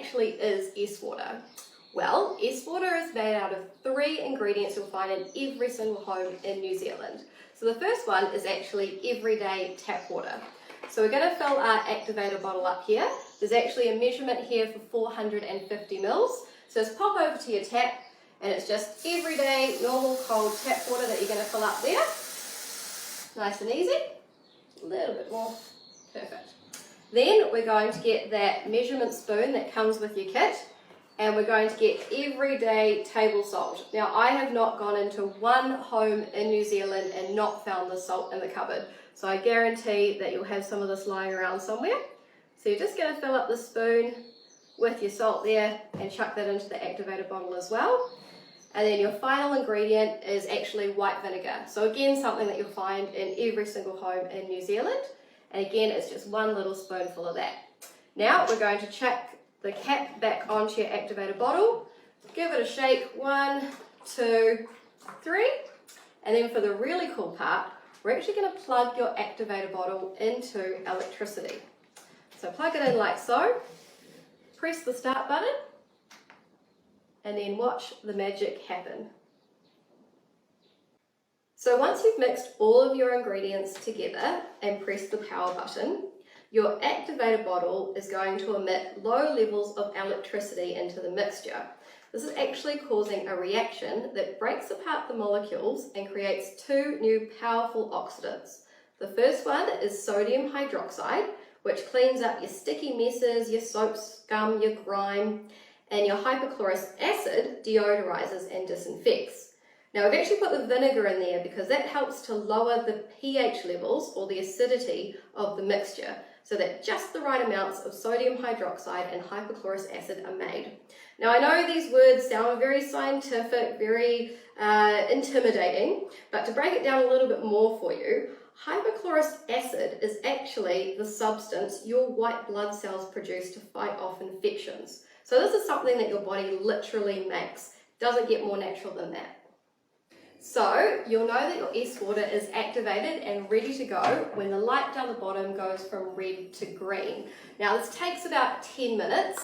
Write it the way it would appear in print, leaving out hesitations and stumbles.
actually is S water? Well, S water is made out of 3 ingredients you'll find in every single home in New Zealand. So the first one is actually everyday tap water. So we're going to fill our activator bottle up here. There's actually a measurement here for 450 mils. So just pop over to your tap, and it's just everyday normal cold tap water that you're going to fill up there. Nice and easy. A little bit more. Perfect. Then we're going to get that measurement spoon that comes with your kit, and we're going to get everyday table salt. Now, I have not gone into one home in New Zealand and not found the salt in the cupboard. So I guarantee that you'll have some of this lying around somewhere. So you're just going to fill up the spoon with your salt there and chuck that into the activator bottle as well. And then your final ingredient is actually white vinegar. So again, something that you'll find in every single home in New Zealand. And again, it's just one little spoonful of that. Now we're going to chuck the cap back onto your activator bottle. Give it a shake, 1, 2, 3. And then for the really cool part, we're actually going to plug your activator bottle into electricity. So plug it in like so, press the start button, and then watch the magic happen. So once you've mixed all of your ingredients together and pressed the power button, your activator bottle is going to emit low levels of electricity into the mixture. This is actually causing a reaction that breaks apart the molecules and creates 2 new powerful oxidants. The first one is sodium hydroxide, which cleans up your sticky messes, your soap scum, your grime, and your hypochlorous acid deodorizes and disinfects. Now, we've actually put the vinegar in there because that helps to lower the pH levels or the acidity of the mixture, so that just the right amounts of sodium hydroxide and hypochlorous acid are made. Now, I know these words sound very scientific, very intimidating, but to break it down a little bit more for you, hypochlorous acid is actually the substance your white blood cells produce to fight off infections. So this is something that your body literally makes. Doesn't get more natural than that. So you'll know that your S water is activated and ready to go when the light down the bottom goes from red to green. Now this takes about 10 minutes.